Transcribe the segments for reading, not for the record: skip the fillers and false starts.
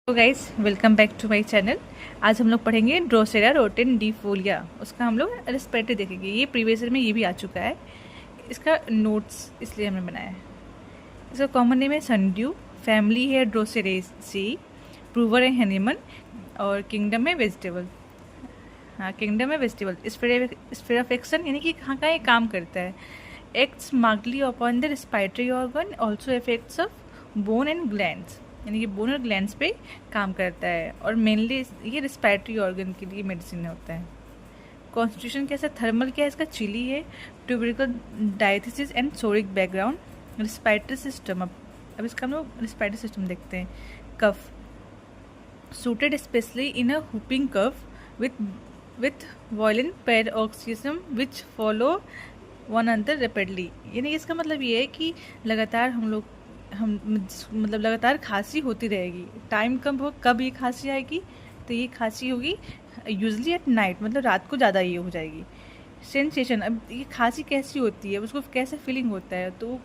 तो guys welcome back to my channel. आज हम लोग पढ़ेंगे ड्रोसेरा रोटेंडिफोलिया। उसका हम लोग रेस्पिरेटरी देखेंगे। ये प्रीवियस ईयर में ये भी आ चुका है। इसका नोट्स इसलिए हमने बनाया है। इसका कॉमन नेम है सनड्यू, फैमिली है ड्रोसेरेसी, प्रूवर है हैनीमन और किंगडम है वेजिटेबल। हाँ, किंगडम है वेजिटेबल। स्फीयर ऑफ एक्शन यानी कि कहाँ ये काम करता है। Acts markedly upon the respiratory organ, also effects of bone and glands, यानी कि बोन और ग्लैंड्स पे काम करता है और मेनली ये रिस्पायरेटरी ऑर्गन के लिए मेडिसिन होता है। कॉन्स्टिट्यूशन कैसा, थर्मल क्या है इसका, चिली है, tubercular diathesis and psoric background. Respiratory system, अब इसका हम लोग रिस्पायरेटरी सिस्टम देखते हैं। Cough suited specially in a whooping cough with violent paroxysm which follow one another rapidly, यानी इसका मतलब ये है कि लगातार हम मतलब लगातार खांसी होती रहेगी। टाइम कब ये खांसी आएगी, तो ये खांसी होगी यूजली एट नाइट, मतलब रात को ज़्यादा ये हो जाएगी। सेंसेशन, अब ये खांसी कैसी होती है, उसको कैसे फीलिंग होता है, तो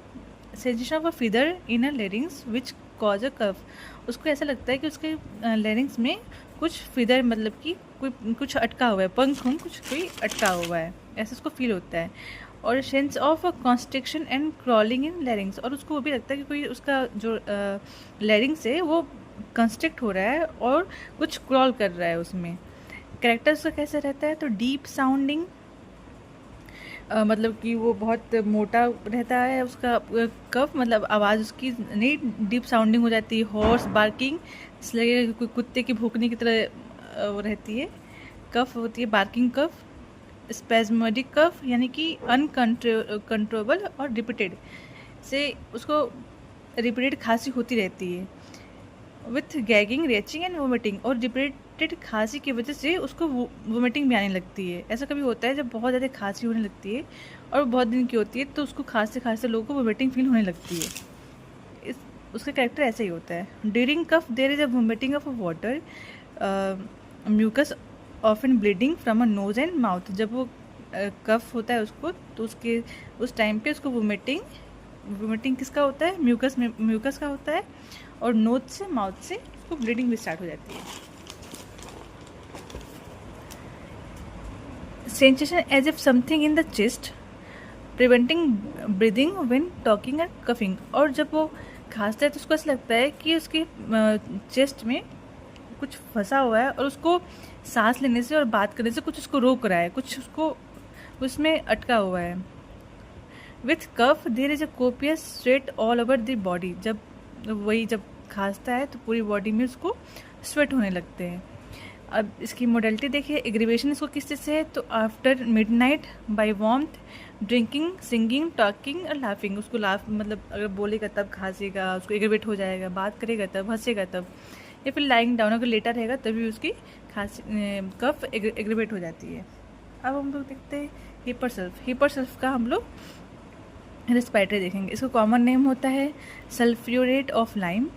sensation of a feather in a larynx which cause a cough, उसको ऐसा लगता है कि उसके लेरिंग्स में कुछ फिदर, मतलब कि कोई कुछ अटका हुआ है, पंख कुछ कोई अटका हुआ है, ऐसा उसको फील होता है। और sense of constriction and crawling in larynx, और उसको वो भी लगता है कि कोई उसका जो लेरिंग्स है वो कंस्ट्रिक्ट हो रहा है और कुछ क्रॉल कर रहा है उसमें। कैरेक्टर उसका कैसा रहता है, तो डीप साउंडिंग, मतलब कि वो बहुत मोटा रहता है उसका कफ, मतलब आवाज़ उसकी नहीं डीप साउंडिंग हो जाती है। हॉर्स बार्किंग, इसलिए कोई कुत्ते की भौंकने की तरह वो रहती है। कफ होती है बार्किंग कफ। स्पेजमोडिक कफ, यानी कि अनकंट्रोलेबल और रिपीटेड से उसको रिपीटेड खांसी होती रहती है। With gagging, reaching and vomiting, और रिपीटेड खांसी की वजह से उसको वोमिटिंग भी आने लगती है। ऐसा कभी होता है जब बहुत ज़्यादा खांसी होने लगती है और बहुत दिन की होती है, तो उसको खांसते खांसते लोगों को वोमिटिंग फील होने लगती है। उसका कैरेक्टर ऐसा ही होता है। During cough there is a vomiting of water, mucus often bleeding from a nose and mouth. जब वो कफ होता है उसको, तो उसके उस टाइम पे उसको वोमिटिंग किसका होता है, म्यूकस का होता है, और नोज से माउथ से उसको ब्लीडिंग भी स्टार्ट हो जाती है। Sensation as if something in the chest preventing breathing when talking and coughing, और जब वो खांसता है तो उसको ऐसा लगता है कि उसके चेस्ट में कुछ फंसा हुआ है और उसको सांस लेने से और बात करने से कुछ उसको रोक रहा है, कुछ उसको उसमें अटका हुआ है। With cough there is a copious sweat all over the body, जब खांसता है तो पूरी बॉडी में उसको स्वेट होने लगते हैं। अब इसकी मोडलिटी देखिए। एग्रीवेशन इसको किस चीज़ से है, तो after midnight by warmth, drinking, singing, talking और लाफिंग, उसको लाफ मतलब अगर बोलेगा तब खांसेगा, उसको एग्रीवेट हो जाएगा, बात करेगा तब, हंसेगा तब, या फिर लाइंग डाउन अगर लेटा रहेगा तभी उसकी खांसी कफ एग्रीवेट हो जाती है। अब हम लोग देखते हैं हीपर सल्फ का हम लोग रेस्पिरेटरी देखेंगे। इसका कॉमन नेम होता है सल्फ्यूरेट ऑफ लाइम,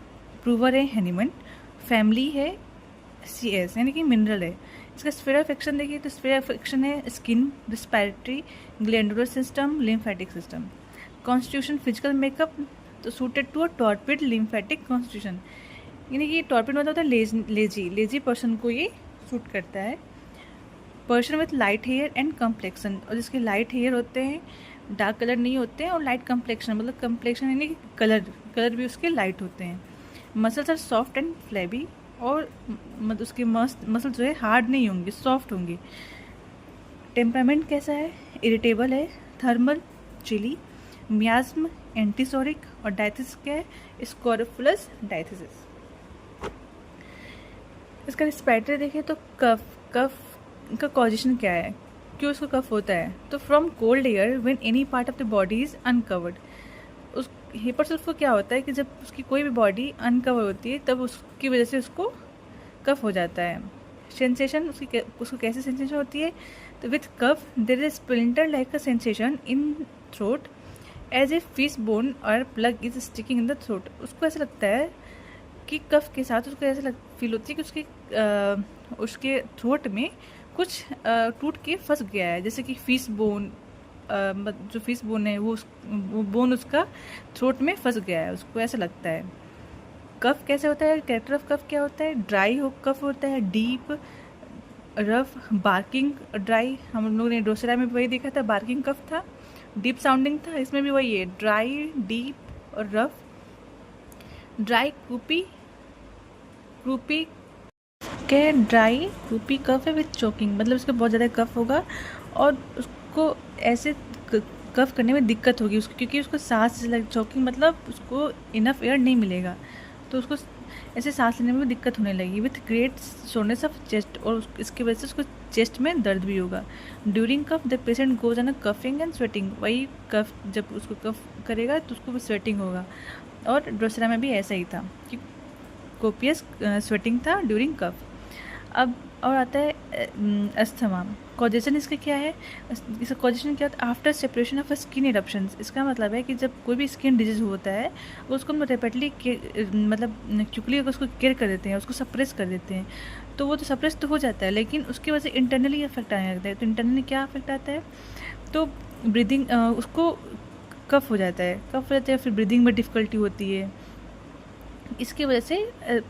प्रूवर है हैनीमन, फैमिली है CS यानी कि मिनरल है। इसका स्फीयर ऑफ एक्शन देखिए, तो स्फीयर ऑफ एक्शन है skin, respiratory, glandular system, lymphatic system. Constitution physical makeup, तो suited to a torpid lymphatic constitution, यानी कि टॉर्पिड मतलब होता है लेजी पर्सन को ये सूट करता है। Person with light hair and complexion, और जिसके लाइट हेयर होते हैं, डार्क कलर नहीं होते हैं, और लाइट कम्प्लेक्शन मतलब कम्प्लेक्शन यानी कि कलर भी उसके लाइट होते हैं। Muscles are soft and flabby, और मतलब उसके मसल जो है हार्ड नहीं होंगे, सॉफ्ट होंगे। टेम्परामेंट कैसा है, इरिटेबल है, थर्मल, चिली, मियाज्म, एंटीसोरिक, और डायथिस क्या है, स्कोरोफुलस डायथिसिस। इसका रेस्पिरेटरी देखें तो कफ का कॉजेशन क्या है, क्यों उसको कफ होता है, तो from cold air when any part of the body is uncovered. उस हीपर सल्फ को क्या होता है कि जब उसकी कोई भी बॉडी अनकवर होती है तब उसकी वजह से उसको कफ हो जाता है। सेंसेशन उसको कैसे सेंसेशन होती है, तो with cough there is splinter like a sensation in throat as a fish bone और plug is sticking in the throat. उसको ऐसा लगता है कि कफ के साथ उसको ऐसा फील होती है कि उसके थ्रोट में कुछ टूट के फंस गया है, जैसे कि फिश बोन, जो फिश बोन है वो बोन उसका थ्रोट में फंस गया है, उसको ऐसा लगता है। कफ कैसे होता है, कैरेक्टर ऑफ कफ क्या होता है, ड्राई हो कफ होता है, डीप, रफ, बार्किंग, ड्राई। हम लोगों ने ड्रोसेरा में भी वही देखा था, बार्किंग कफ था, डीप साउंडिंग था, इसमें भी वही है, ड्राई, डीप और रफ। ड्राई क्रूपी, क्रूपी के ड्राई क्रूपी कफ है विथ चोकिंग, मतलब उसका बहुत ज़्यादा कफ होगा और उसको ऐसे कफ करने में दिक्कत होगी उसको, क्योंकि उसको सांस चोकिंग मतलब उसको इनफ एयर नहीं मिलेगा, तो उसको ऐसे सांस लेने में दिक्कत होने लगी। विथ ग्रेट सोनेस ऑफ चेस्ट, और इसकी वजह से उसको चेस्ट में दर्द भी होगा। During cough the patient goes on a coughing and sweating, वही कफ जब उसको कफ करेगा तो उसको स्वेटिंग होगा। और ड्रोसेरा में भी ऐसा ही था कि कोपियस स्वेटिंग था ड्यूरिंग कफ। अब और आता है अस्थमा। कॉजेशन इसका क्या है, इसका कॉजेशन क्या होता है, after separation of skin eruptions. इसका मतलब है कि जब कोई भी स्किन डिजीज होता है उसको हम रेपिडली मतलब क्विकली उसको केयर कर देते हैं, उसको सप्रेस कर देते हैं, तो वो तो सप्रेस तो हो जाता है, लेकिन उसकी वजह से इंटरनली इफेक्ट आने लगता है। तो इंटरनली क्या इफेक्ट आता है, तो ब्रीदिंग उसको कफ हो जाता है, फिर ब्रीदिंग में डिफ़िकल्टी होती है, इसकी वजह से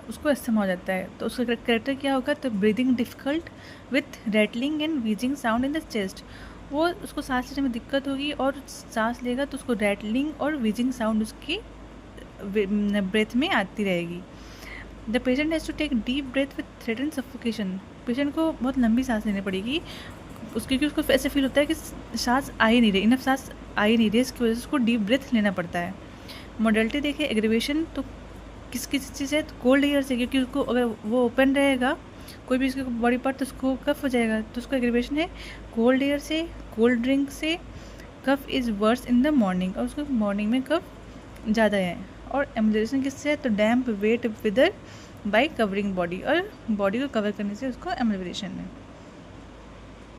उसको अस्थमा हो जाता है। तो उसका कैरेक्टर क्या होगा, तो breathing difficult with rattling and wheezing sound in the chest. वो उसको सांस लेने में दिक्कत होगी और सांस लेगा तो उसको रैटलिंग और वीजिंग साउंड उसकी ब्रेथ में आती रहेगी। The patient has to take deep breath with threaten suffocation. Patient को बहुत लंबी सांस लेनी पड़ेगी क्योंकि उसको ऐसे फील होता है कि सांस आ ही नहीं रही, इनफ सांस आ ही नहीं रही, इसकी वजह से उसको डीप ब्रेथ लेना पड़ता है। मॉडलिटी देखिए, एग्रीवेशन तो किस किस चीज़ है, तो कोल्ड एयर से, क्योंकि उसको अगर वो ओपन रहेगा कोई भी उसके बॉडी पार्ट तो उसको कफ हो जाएगा, तो उसका एग्रीवेशन है कोल्ड एयर से, कोल्ड ड्रिंक से। Cough is worse in the morning, और उसको मॉर्निंग में कफ ज़्यादा है। और एम्बुलेशन किससे है, तो डैम्प वेट विदर बाय कवरिंग बॉडी, और बॉडी को कवर करने से उसको एम्बुलेशन है।